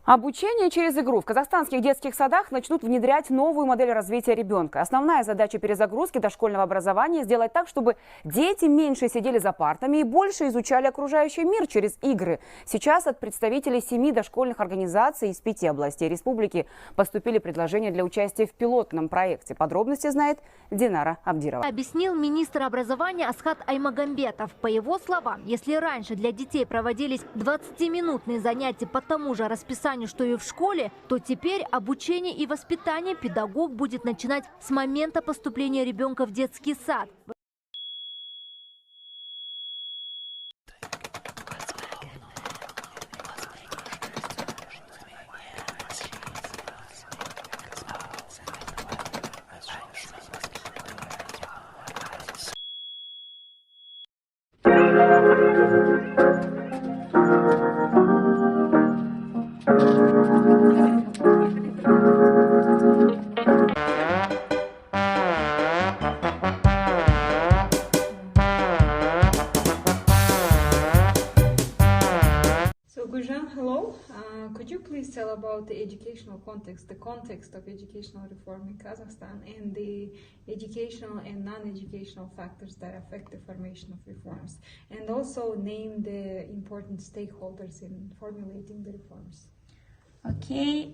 Обучение через игру. В казахстанских детских садах начнут внедрять новую модель развития ребенка. Основная задача перезагрузки дошкольного образования – сделать так, чтобы дети меньше сидели за партами и больше изучали окружающий мир через игры. Сейчас от представителей 7 дошкольных организаций из 5 областей республики поступили предложения для участия в пилотном проекте. Подробности знает Динара Абдирова. Объяснил министр образования Асхат Аймагамбетов. По его словам, если раньше для детей проводились 20-минутные занятия по тому же расписанию, что и в школе, то теперь обучение и воспитание педагог будет начинать с момента поступления ребенка в детский сад. Hello. Could you please tell about the educational context, the context of educational reform in Kazakhstan, and the educational and non-educational factors that affect the formation of reforms, and also name the important stakeholders in formulating the reforms? Okay,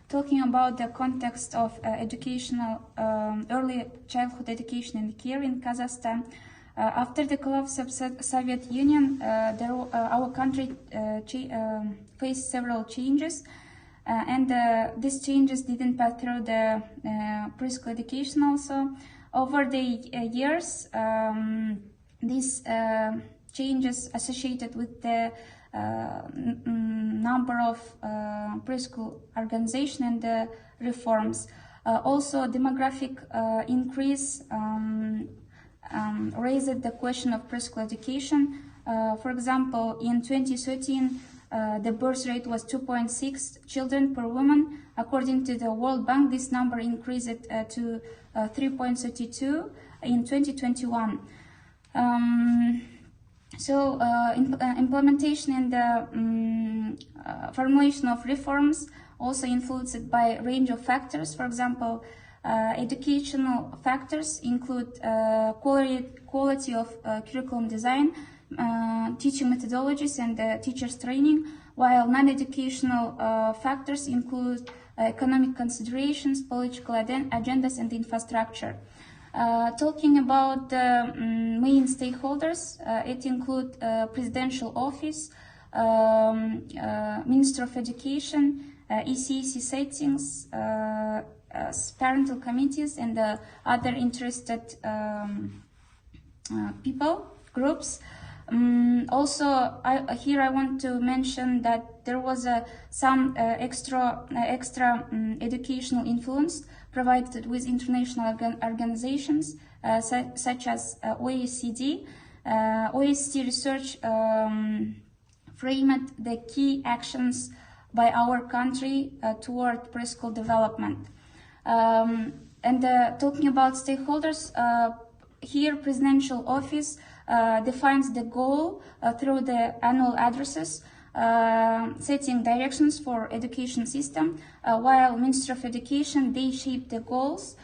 talking about the context of educational, early childhood education and care in Kazakhstan. After the collapse of Soviet Union, our country faced several changes, and these changes didn't pass through the preschool education also. Over the years, these changes associated with the number of preschool organization and the reforms. Also, demographic increase raised the question of preschool education. For example, in 2013, the birth rate was 2.6 children per woman. According to the World Bank, this number increased to 3.32 in 2021. Implementation and the formulation of reforms also influenced by a range of factors. For example, educational factors include quality of curriculum design, teaching methodologies and teachers training, while non-educational factors include economic considerations, political agendas and infrastructure. Talking about the main stakeholders, it includes Presidential Office, Minister of Education, ECEC settings, parental committees and other interested people, groups. Also, here I want to mention that there was some extra educational influence provided with international organizations such as OECD. OECD research framed the key actions by our country toward preschool development. Talking about stakeholders, here Presidential Office defines the goal through the annual addresses, setting directions for education system, while Minister of Education, they shape the goals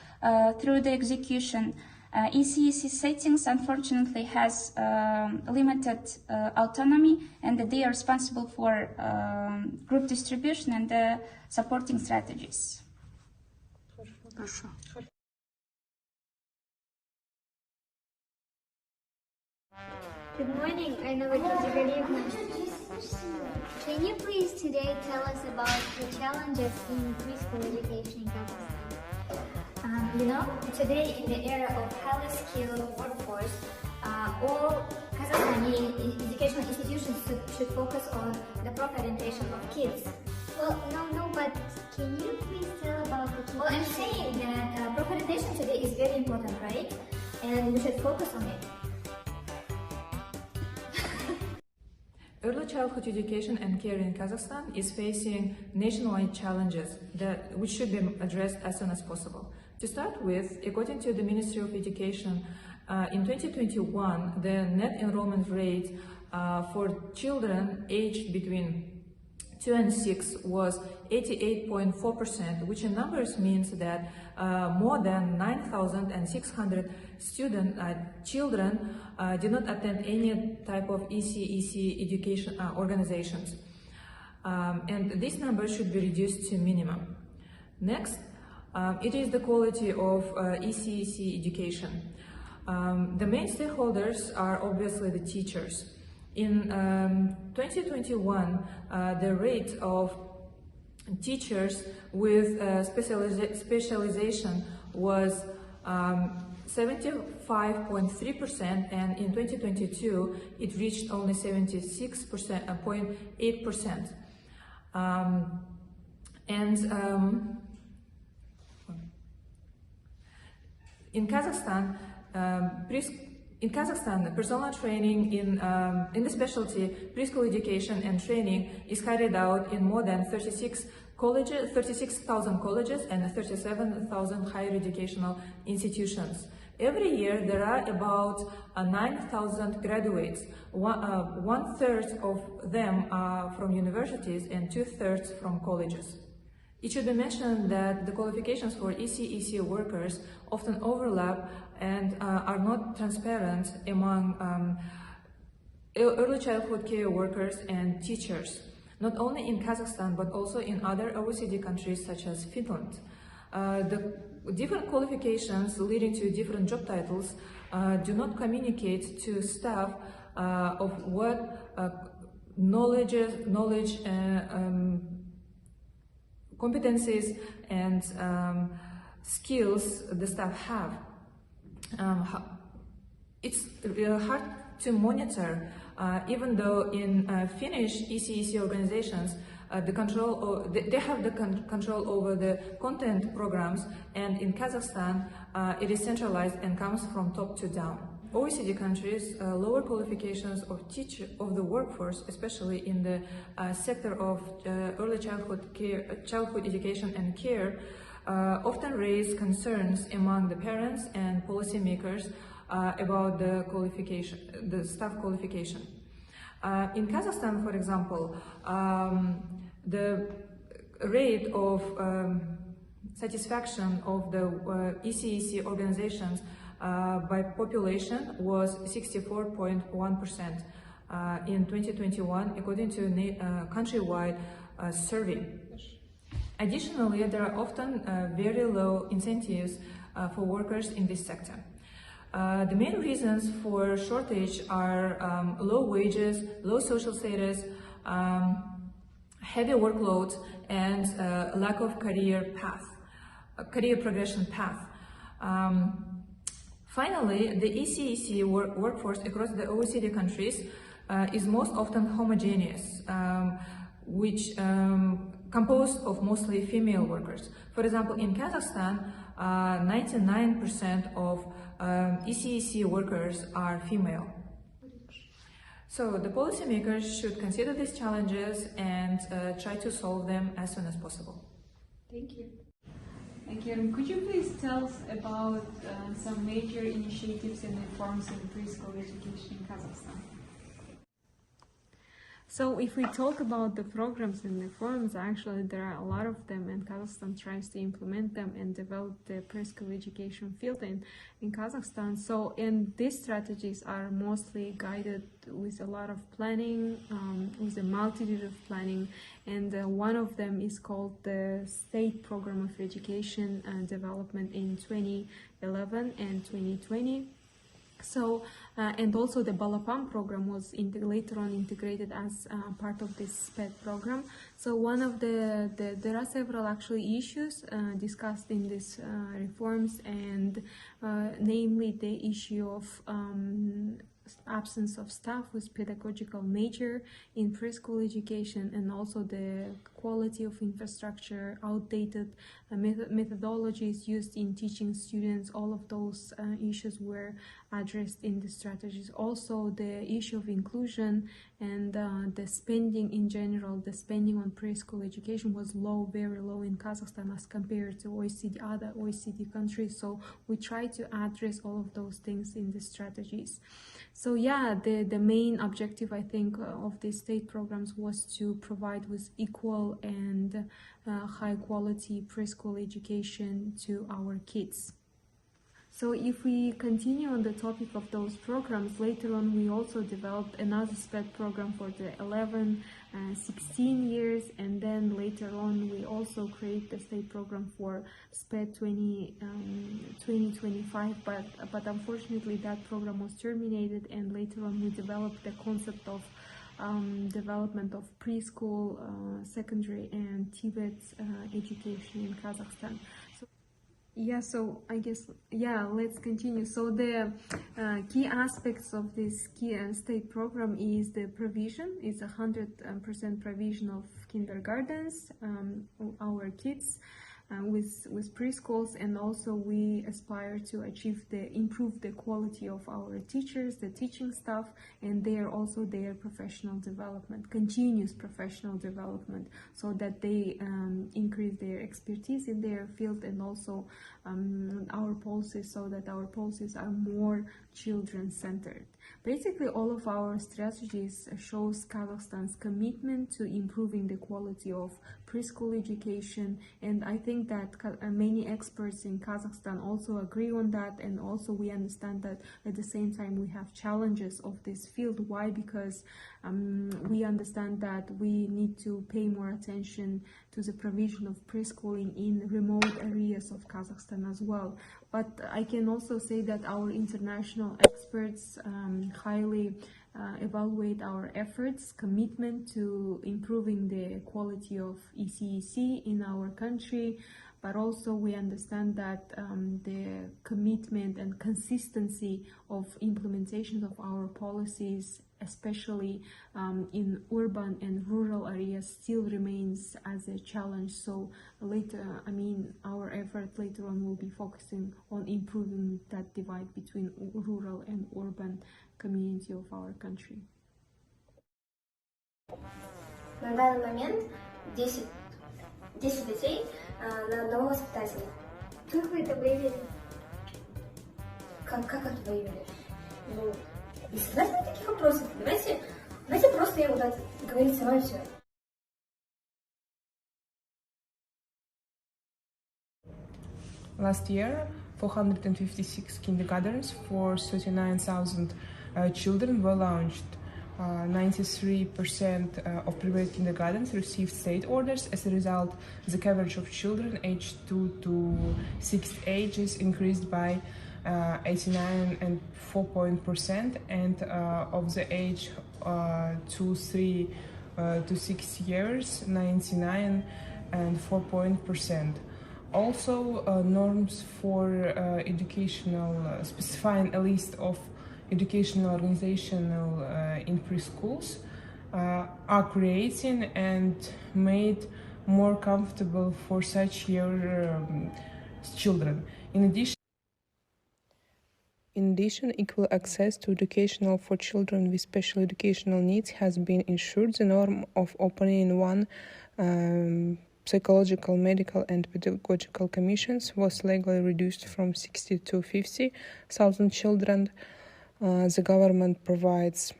through the execution. ECEC settings unfortunately has limited autonomy, and they are responsible for group distribution and supporting strategies. Good morning, I know it was a good evening. Can you please today tell us about the challenges in preschool education in Kazakhstan? Today in the era of highly skilled workforce, all Kazakhstani educational institutions should focus on the proper orientation of kids. Well, no, but can you please tell about the key? Well, I'm saying that proper orientation today is very important, right? And we should focus on it. Early childhood education and care in Kazakhstan is facing nationwide challenges which should be addressed as soon as possible. To start with, according to the Ministry of Education, in 2021, the net enrollment rate for children aged between 2 and 6 was 88.4%, which in numbers means that more than 9,600 children did not attend any type of EC education organizations. And this number should be reduced to minimum. Next, it is the quality of EC education. The main stakeholders are obviously the teachers. In 2021, the rate of teachers with specialization was 75.3%, and in 2022 it reached only 76.8%. In Kazakhstan, personal training in the specialty preschool education and training is carried out in more than 36,000 colleges and 37,000 higher educational institutions. Every year there are about 9,000 graduates. One third of them are from universities and 2/3 from colleges. It should be mentioned that the qualifications for EC workers often overlap and are not transparent among early childhood care workers and teachers, not only in Kazakhstan but also in other OECD countries such as Finland. The different qualifications leading to different job titles do not communicate to staff of what knowledge, competencies and skills the staff have. It's hard to monitor, even though in Finnish EC organizations they have the control over the content programs, and in Kazakhstan it is centralized and comes from top to down. OECD countries lower qualifications of the workforce, especially in the sector of early childhood education and care, often raise concerns among the parents and policymakers about the staff qualification. In Kazakhstan, for example, the rate of satisfaction of the EC organizations by population was 64.1% in 2021, according to a countrywide survey. Additionally, there are often very low incentives for workers in this sector. The main reasons for shortage are low wages, low social status, heavy workload, and lack of career progression path. Finally, the EC workforce across the OECD countries is most often homogeneous, which composed of mostly female workers. For example, in Kazakhstan, 99% of EC workers are female. So the policymakers should consider these challenges and try to solve them as soon as possible. Thank you. Again, could you please tell us about some major initiatives and reforms in preschool education in Kazakhstan? So if we talk about the programs and reforms, actually there are a lot of them, and Kazakhstan tries to implement them and develop the preschool education field in Kazakhstan. So, and these strategies are mostly guided with a lot of planning, with a multitude of planning, and one of them is called the State Program of Education and Development in 2011 and 2020. So, and also the Balapam program was later on integrated as part of this SPED program. So one of there are several actually issues discussed in these reforms, and namely the issue of absence of staff with pedagogical major in preschool education, and also the quality of infrastructure, outdated methodologies used in teaching students. All of those issues were addressed in the strategies. Also the issue of inclusion and the spending in general, the spending on on preschool education was low, very low in Kazakhstan as compared to other OECD countries. So we try to address all of those things in the strategies. So yeah, the main objective, I think, of the state programs was to provide with equal and high quality preschool education to our kids. So if we continue on the topic of those programs, later on we also developed another SPED program for the 11 and 16 years, and then later on we also create the state program for SPED 2025, but unfortunately that program was terminated, and later on we developed the concept of development of preschool, secondary and Tibet education in Kazakhstan. So I guess, let's continue. So the key aspects of this state program is the provision. It's 100% provision of kindergartens, our kids with preschools, and also we aspire to improve the quality of our teachers, the teaching staff, and their professional development, continuous professional development, so that they increase their expertise in their field, and also our policies, so that our policies are more children-centered. Basically, all of our strategies shows Kazakhstan's commitment to improving the quality of preschool education, and I think that many experts in Kazakhstan also agree on that, and also we understand that at the same time we have challenges of this field. Why? Because we understand that we need to pay more attention to the provision of preschooling in remote areas of Kazakhstan as well. But I can also say that our international experts highly evaluate our efforts, commitment to improving the quality of ECEC in our country, but also we understand that the commitment and consistency of implementation of our policies, especially in urban and rural areas, still remains as a challenge. So our effort later on will be focusing on improving that divide between rural and urban community of our country. На данный момент 10 детей на одного воспитателя. Как вы это выявили? Как это выявили? Ну, не задавайте таких вопросов. Давайте просто я вот говорить сама и все. Last year, 456 kindergartens for 39,000 children were launched. 93% of private kindergartens received state orders. As a result, the coverage of children aged 2 to 6 ages increased by 89.4%, and of the age 3 to 6 years, 99.4%. Also, norms for specifying a list of educational organizational in preschools are creating and made more comfortable for such young children. In addition, equal access to education for children with special educational needs has been ensured. The norm of opening one psychological, medical and pedagogical commissions was legally reduced from 60 to 50,000 children. The government provides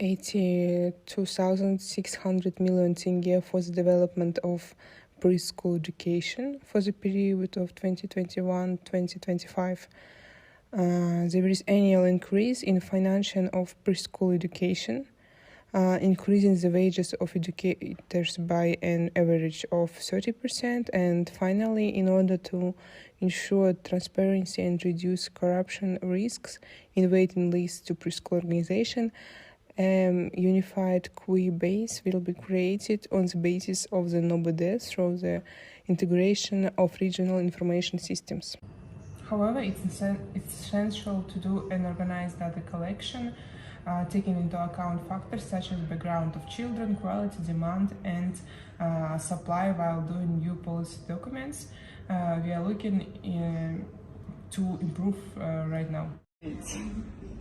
82,600 million tenge for the development of preschool education for the period of 2021-2025. There is annual increase in financing of preschool education, increasing the wages of educators by an average of 30%, and finally, in order to ensure transparency and reduce corruption risks in waiting lists to preschool organization, unified QI base will be created on the basis of the NOBD through the integration of regional information systems. However, it's essential to do an organized data collection, taking into account factors such as background of children, quality, demand, and supply while doing new policy documents. We are looking to improve right now.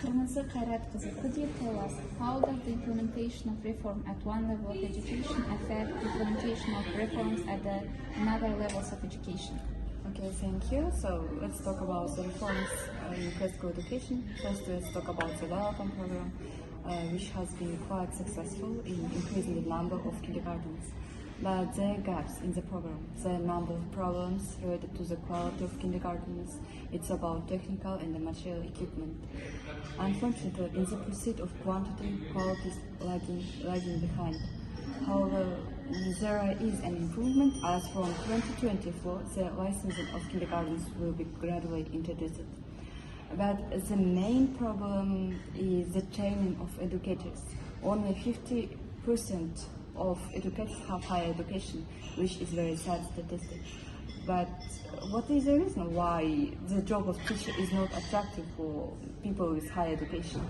Could you tell us how does the implementation of reform at one level of education affect the implementation of reforms at the another levels of education? Okay, thank you. So let's talk about the reforms in preschool education. First, let's talk about the welcome program, which has been quite successful in increasing the number of kindergartens. But there are gaps in the program. There are a number of problems related to the quality of kindergartens. It's about technical and the material equipment. Unfortunately, in the pursuit of quantity, quality is lagging behind. However, there is an improvement as from 2024 the licensing of kindergartens will be gradually introduced. But the main problem is the training of educators. Only 50% of educators have higher education, which is very sad statistic. But what is the reason why the job of teacher is not attractive for people with higher education?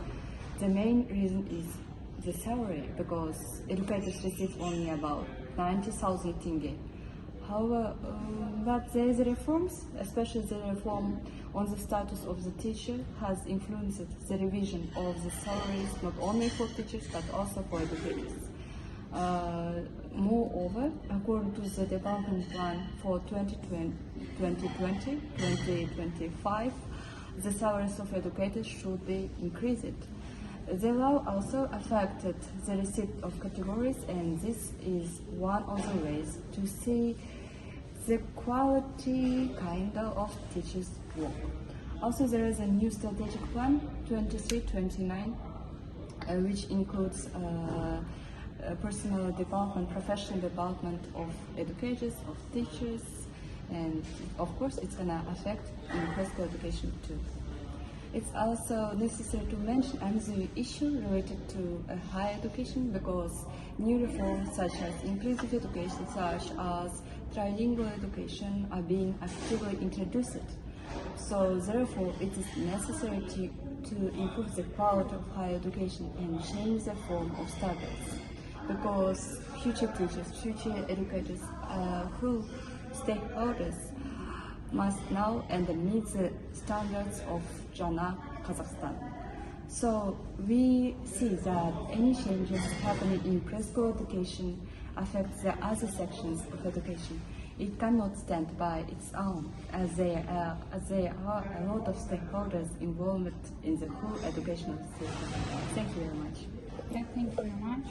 The main reason is the salary, because educators receive only about 90,000 tenge. However, but there is reforms, especially the reform on the status of the teacher has influenced the revision of the salaries not only for teachers but also for educators. Moreover, according to the development plan for 2020-2025, the salaries of educators should be increased. The law also affected the receipt of categories, and this is one of the ways to see the quality of teachers' work. Also, there is a new strategic plan 23-29, which includes personal development, professional development of educators, of teachers, and of course it's gonna affect in preschool education too. It's also necessary to mention another issue related to higher education, because new reforms such as inclusive education, such as trilingual education are being actively introduced. So therefore it is necessary to improve the quality of higher education and change the form of studies, because future teachers, future educators who stakeholders must know and meet the standards of Jana, Kazakhstan. So we see that any changes happening in preschool education affect the other sections of education. It cannot stand by its own, as there are a lot of stakeholders involved in the whole educational system. Thank you very much. Yeah, thank you very much.